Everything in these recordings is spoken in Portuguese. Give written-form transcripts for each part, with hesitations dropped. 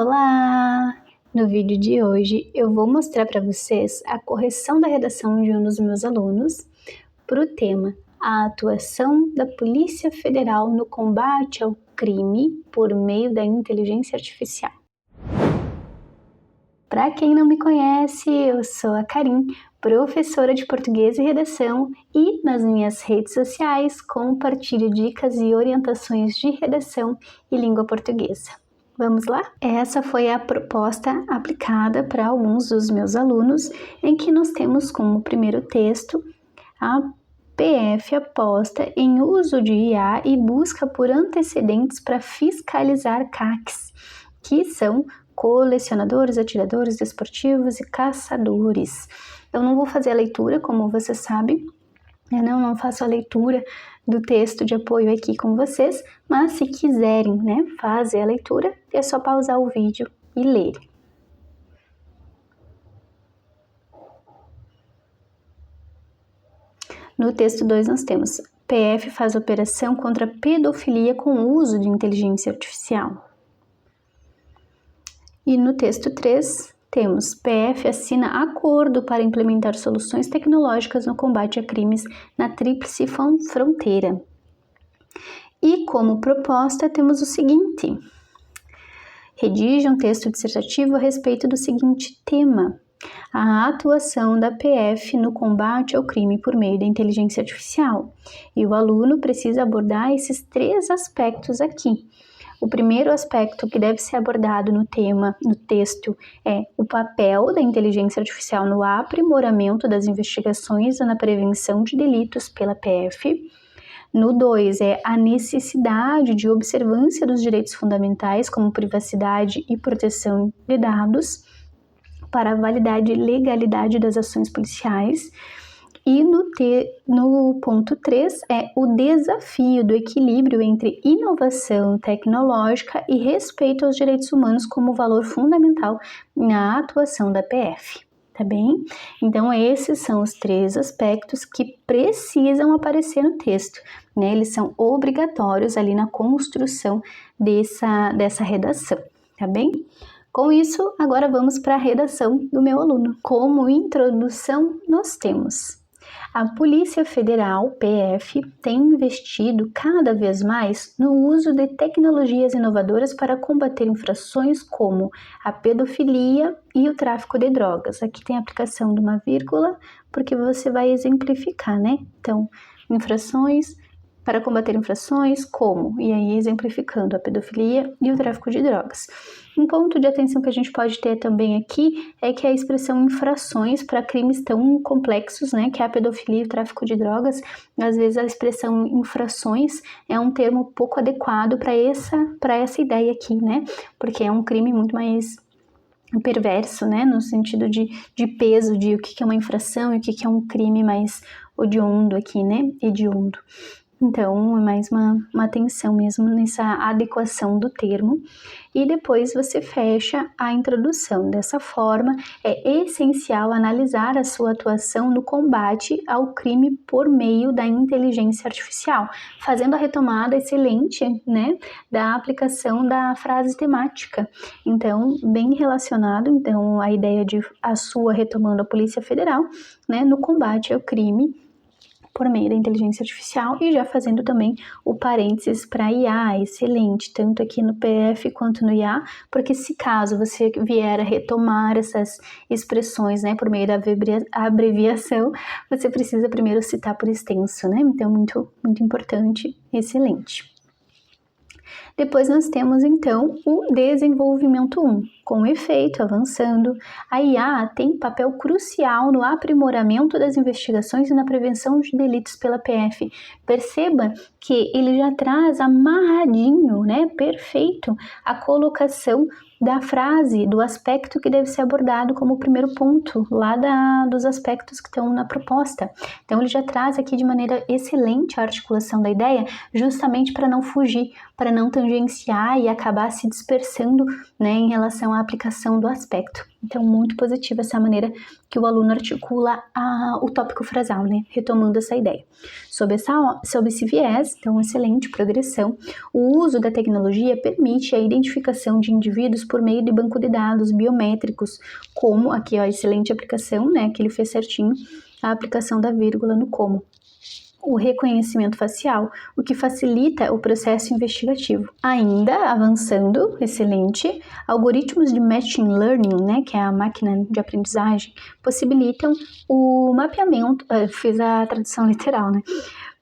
Olá! No vídeo de hoje eu vou mostrar para vocês a correção da redação de um dos meus alunos para o tema A atuação da Polícia Federal no combate ao crime por meio da inteligência artificial. Para quem não me conhece, eu sou a Karin, professora de português e redação, e nas minhas redes sociais compartilho dicas e orientações de redação e língua portuguesa. Vamos lá? Essa foi a proposta aplicada para alguns dos meus alunos, em que nós temos como primeiro texto a PF aposta em uso de IA e busca por antecedentes para fiscalizar CACs, que são colecionadores, atiradores desportivos e caçadores. Eu não vou fazer a leitura, como você sabe, eu não faço a leitura do texto de apoio aqui com vocês, mas se quiserem, fazer a leitura, é só pausar o vídeo e ler. No texto 2 nós temos: PF faz operação contra a pedofilia com o uso de inteligência artificial. E no texto 3 temos: PF assina acordo para implementar soluções tecnológicas no combate a crimes na Tríplice Fronteira. E como proposta temos o seguinte: redige um texto dissertativo a respeito do seguinte tema: a atuação da PF no combate ao crime por meio da inteligência artificial. E o aluno precisa abordar esses 3 aspectos aqui. O primeiro aspecto que deve ser abordado no texto, é o papel da inteligência artificial no aprimoramento das investigações e na prevenção de delitos pela PF. No 2, é a necessidade de observância dos direitos fundamentais, como privacidade e proteção de dados, para a validade e legalidade das ações policiais. E no ponto 3 é o desafio do equilíbrio entre inovação tecnológica e respeito aos direitos humanos como valor fundamental na atuação da PF, tá bem? Então esses são os 3 aspectos que precisam aparecer no texto, Eles são obrigatórios ali na construção dessa redação, tá bem? Com isso, agora vamos para a redação do meu aluno. Como introdução, nós temos: a Polícia Federal, PF, tem investido cada vez mais no uso de tecnologias inovadoras para combater infrações como a pedofilia e o tráfico de drogas. Aqui tem a aplicação de uma vírgula, porque você vai exemplificar, Então, para combater infrações como, e aí exemplificando a pedofilia e o tráfico de drogas. Um ponto de atenção que a gente pode ter também aqui é que a expressão infrações para crimes tão complexos, que é a pedofilia e o tráfico de drogas, às vezes a expressão infrações é um termo pouco adequado para essa ideia aqui, Porque é um crime muito mais perverso, no sentido de peso, de o que é uma infração e o que é um crime mais hediondo aqui, hediondo. Então, é mais uma atenção mesmo nessa adequação do termo. E depois você fecha a introdução. Dessa forma, é essencial analisar a sua atuação no combate ao crime por meio da inteligência artificial, fazendo a retomada excelente, da aplicação da frase temática. Então, bem relacionado, a ideia de a sua retomando a Polícia Federal, no combate ao crime por meio da inteligência artificial, e já fazendo também o parênteses para IA, excelente, tanto aqui no PF quanto no IA, porque se caso você vier a retomar essas expressões, por meio da abreviação, você precisa primeiro citar por extenso, Então, muito, muito importante, excelente. Depois nós temos, então, o desenvolvimento 1. Com efeito, avançando, a IA tem papel crucial no aprimoramento das investigações e na prevenção de delitos pela PF. Perceba que ele já traz amarradinho, perfeito, a colocação da frase, do aspecto que deve ser abordado como primeiro ponto, lá dos aspectos que estão na proposta. Então, ele já traz aqui de maneira excelente a articulação da ideia, justamente para não fugir, para não tangenciar e acabar se dispersando, né, em relação à aplicação do aspecto. Então, muito positiva essa maneira que o aluno articula o tópico frasal, né, retomando essa ideia. Sob esse viés, então, excelente progressão, o uso da tecnologia permite a identificação de indivíduos por meio de banco de dados biométricos, como, aqui, ó, excelente aplicação, né, que ele fez certinho, a aplicação da vírgula no como. O reconhecimento facial, o que facilita o processo investigativo. Ainda avançando, excelente, algoritmos de machine learning, né, que é a máquina de aprendizagem, possibilitam o mapeamento, fiz a tradução literal, né,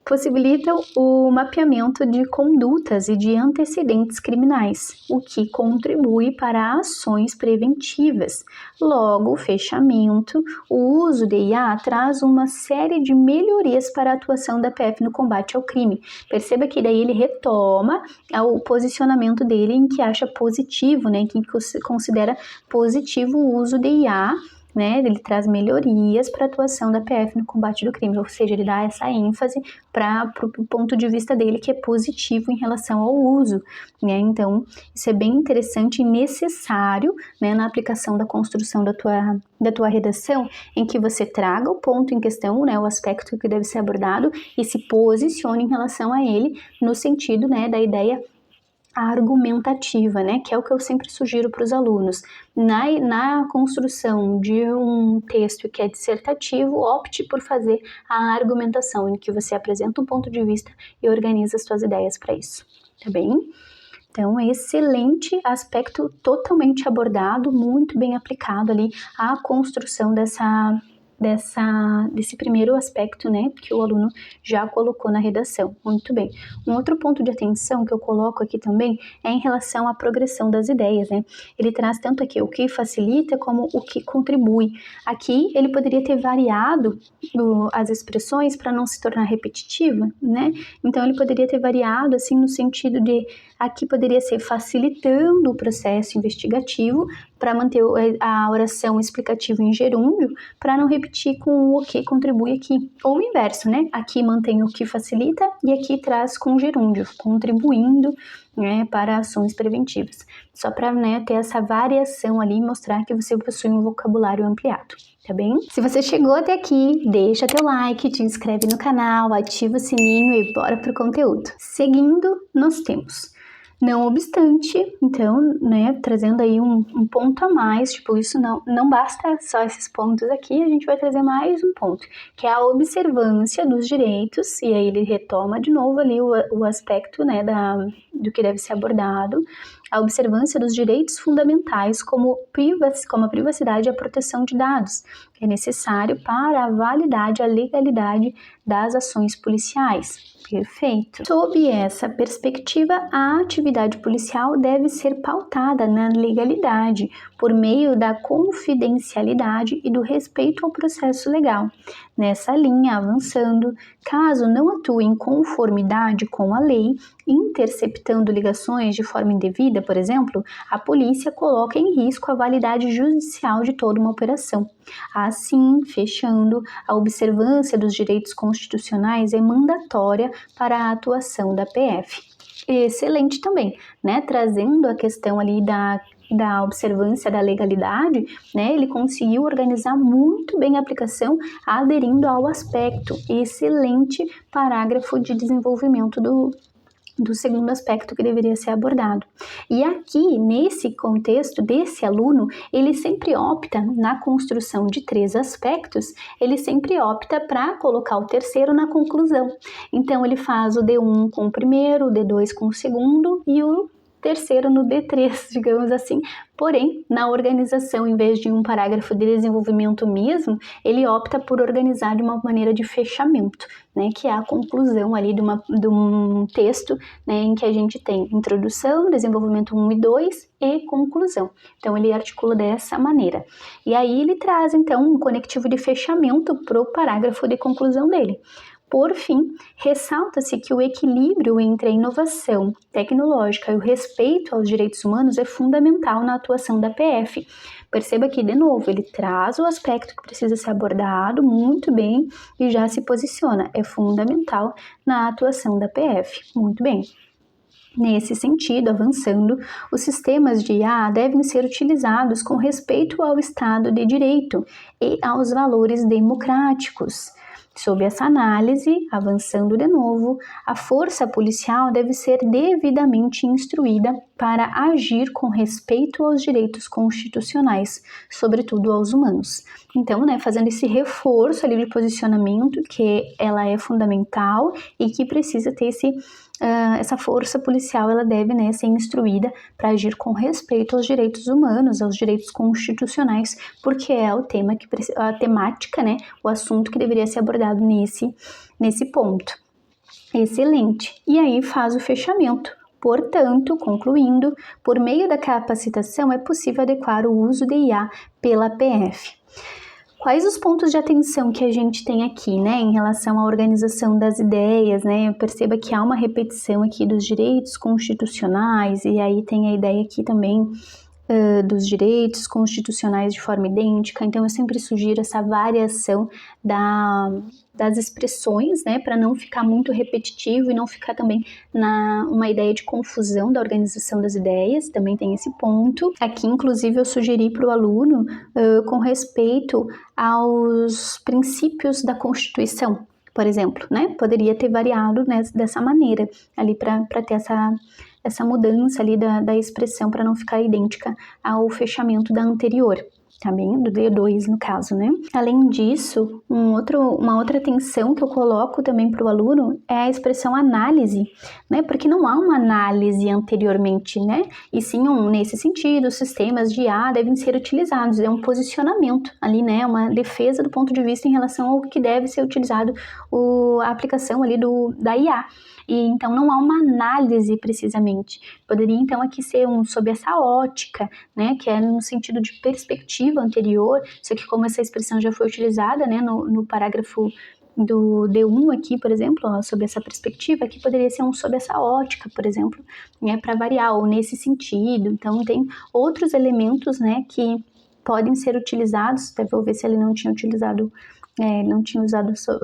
possibilitam o mapeamento de condutas e de antecedentes criminais, o que contribui para ações preventivas. Logo, o fechamento, o uso de IA traz uma série de melhorias para a atuação da PF no combate ao crime. Perceba que daí ele retoma o posicionamento dele em que acha positivo, né, que considera positivo o uso de IA, né, ele traz melhorias para a atuação da PF no combate do crime, ou seja, ele dá essa ênfase para o ponto de vista dele que é positivo em relação ao uso, né, então isso é bem interessante e necessário, né, na aplicação da construção da tua redação, em que você traga o ponto em questão, né, o aspecto que deve ser abordado e se posicione em relação a ele no sentido, né, da ideia argumentativa, né, que é o que eu sempre sugiro para os alunos. Na construção de um texto que é dissertativo, opte por fazer a argumentação, em que você apresenta um ponto de vista e organiza as suas ideias para isso, tá bem? Então, excelente aspecto, totalmente abordado, muito bem aplicado ali a construção desse primeiro aspecto, né, que o aluno já colocou na redação. Muito bem. Um outro ponto de atenção que eu coloco aqui também é em relação à progressão das ideias, né? Ele traz tanto aqui o que facilita como o que contribui. Aqui ele poderia ter variado as expressões para não se tornar repetitiva, né? Então ele poderia ter variado assim no sentido de aqui poderia ser facilitando o processo investigativo para manter a oração explicativa em gerúndio, para não repetir com o que contribui aqui. Ou o inverso, né? Aqui mantém o que facilita e aqui traz com gerúndio, contribuindo, né, para ações preventivas. Só para, né, ter essa variação ali e mostrar que você possui um vocabulário ampliado. Tá bem? Se você chegou até aqui, deixa teu like, te inscreve no canal, ativa o sininho e bora pro conteúdo. Seguindo, nós temos não obstante, então, né, trazendo aí um ponto a mais, tipo, isso não basta só esses pontos aqui, a gente vai trazer mais um ponto, que é a observância dos direitos, e aí ele retoma de novo ali o aspecto, né, do que deve ser abordado, a observância dos direitos fundamentais como a privacidade e a proteção de dados, que é necessário para a validade, a legalidade das ações policiais. Perfeito. Sob essa perspectiva, a atividade policial deve ser pautada na legalidade, por meio da confidencialidade e do respeito ao processo legal. Nessa linha, avançando, caso não atue em conformidade com a lei, interceptando ligações de forma indevida, por exemplo, a polícia coloca em risco a validade judicial de toda uma operação. Assim, fechando, a observância dos direitos constitucionais é mandatória para a atuação da PF. Excelente também, né? Trazendo a questão ali da observância da legalidade, né, ele conseguiu organizar muito bem a aplicação, aderindo ao aspecto. Excelente parágrafo de desenvolvimento do segundo aspecto que deveria ser abordado. E aqui, nesse contexto desse aluno, ele sempre opta, na construção de 3 aspectos, ele sempre opta para colocar o terceiro na conclusão. Então, ele faz o D1 com o primeiro, o D2 com o segundo e o terceiro no D3, digamos assim. Porém, na organização, em vez de um parágrafo de desenvolvimento mesmo, ele opta por organizar de uma maneira de fechamento, né, que é a conclusão ali de um texto, né, em que a gente tem introdução, desenvolvimento 1 e 2 e conclusão. Então, ele articula dessa maneira. E aí ele traz, então, um conectivo de fechamento para o parágrafo de conclusão dele. Por fim, ressalta-se que o equilíbrio entre a inovação tecnológica e o respeito aos direitos humanos é fundamental na atuação da PF. Perceba que, de novo, ele traz o aspecto que precisa ser abordado muito bem e já se posiciona. É fundamental na atuação da PF. Muito bem. Nesse sentido, avançando, os sistemas de IA devem ser utilizados com respeito ao Estado de Direito e aos valores democráticos. Sob essa análise, avançando de novo, a força policial deve ser devidamente instruída para agir com respeito aos direitos constitucionais, sobretudo aos humanos. Então, fazendo esse reforço ali de posicionamento, que ela é fundamental e que precisa ter essa força policial, ela deve ser instruída para agir com respeito aos direitos humanos, aos direitos constitucionais, porque é o tema a temática, o assunto que deveria ser abordado nesse ponto. Excelente. E aí faz o fechamento. Portanto, concluindo, por meio da capacitação é possível adequar o uso de IA pela PF. Quais os pontos de atenção que a gente tem aqui, em relação à organização das ideias, Perceba que há uma repetição aqui dos direitos constitucionais, e aí tem a ideia aqui também dos direitos constitucionais de forma idêntica. Então, eu sempre sugiro essa variação das expressões, para não ficar muito repetitivo e não ficar também uma ideia de confusão da organização das ideias. Também tem esse ponto. Aqui, inclusive, eu sugeri para o aluno com respeito aos princípios da Constituição, por exemplo, Poderia ter variado dessa maneira ali para ter essa mudança ali da expressão para não ficar idêntica ao fechamento da anterior, tá bem? Do D2 no caso, Além disso, uma outra atenção que eu coloco também para o aluno é a expressão análise, Porque não há uma análise anteriormente, E sim, nesse sentido, os sistemas de IA devem ser utilizados, é um posicionamento ali, uma defesa do ponto de vista em relação ao que deve ser utilizado a aplicação ali da IA. E então não há uma análise precisamente. Poderia então aqui ser sob essa ótica, que é no sentido de perspectiva anterior, só que como essa expressão já foi utilizada, no parágrafo do D1 aqui, por exemplo, sob essa perspectiva, aqui poderia ser sob essa ótica, por exemplo, para variar, ou nesse sentido. Então tem outros elementos, que podem ser utilizados, até vou ver se ele não tinha usado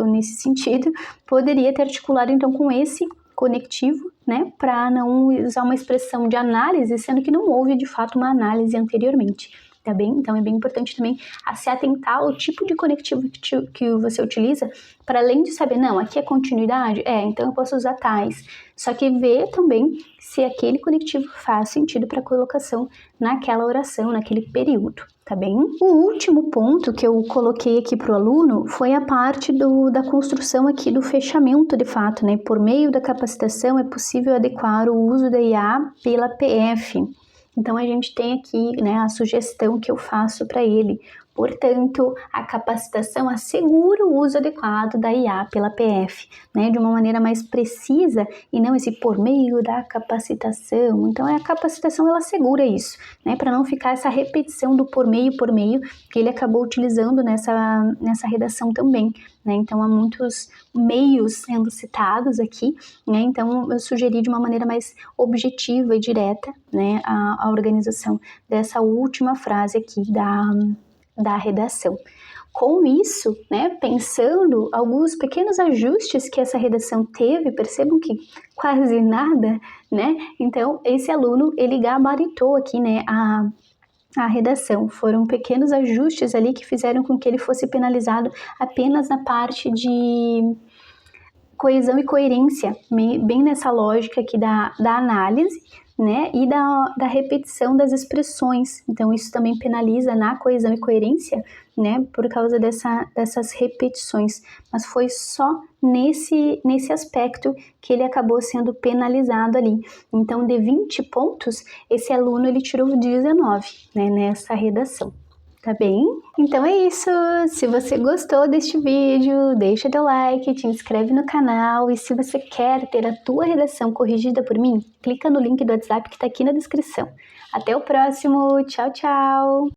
nesse sentido, poderia ter articulado então com esse conectivo, para não usar uma expressão de análise, sendo que não houve de fato uma análise anteriormente, tá bem? Então é bem importante também a se atentar ao tipo de conectivo que você utiliza, para além de saber, não, aqui é continuidade, então eu posso usar tais, só que ver também se aquele conectivo faz sentido para colocação naquela oração, naquele período, tá bem? O último ponto que eu coloquei aqui para o aluno foi a parte da construção aqui do fechamento de fato, Por meio da capacitação é possível adequar o uso da IA pela PF. Então, a gente tem aqui, a sugestão que eu faço para ele. Portanto, a capacitação assegura o uso adequado da IA pela PF, de uma maneira mais precisa e não esse por meio da capacitação. Então, a capacitação, ela assegura isso, para não ficar essa repetição do por meio, que ele acabou utilizando nessa redação também, Então, há muitos meios sendo citados aqui, Então, eu sugeri de uma maneira mais objetiva e direta, a organização dessa última frase aqui da redação. Com isso, pensando alguns pequenos ajustes que essa redação teve, percebam que quase nada, Então, esse aluno, ele gabaritou aqui, a redação. Foram pequenos ajustes ali que fizeram com que ele fosse penalizado apenas na parte de coesão e coerência, bem nessa lógica aqui da análise, e da repetição das expressões. Então, isso também penaliza na coesão e coerência, por causa dessas repetições. Mas foi só nesse aspecto que ele acabou sendo penalizado ali. Então, de 20 pontos, esse aluno ele tirou 19, nessa redação. Tá bem? Então é isso. Se você gostou deste vídeo, deixa teu like, te inscreve no canal e se você quer ter a tua redação corrigida por mim, clica no link do WhatsApp que tá aqui na descrição. Até o próximo. Tchau, tchau!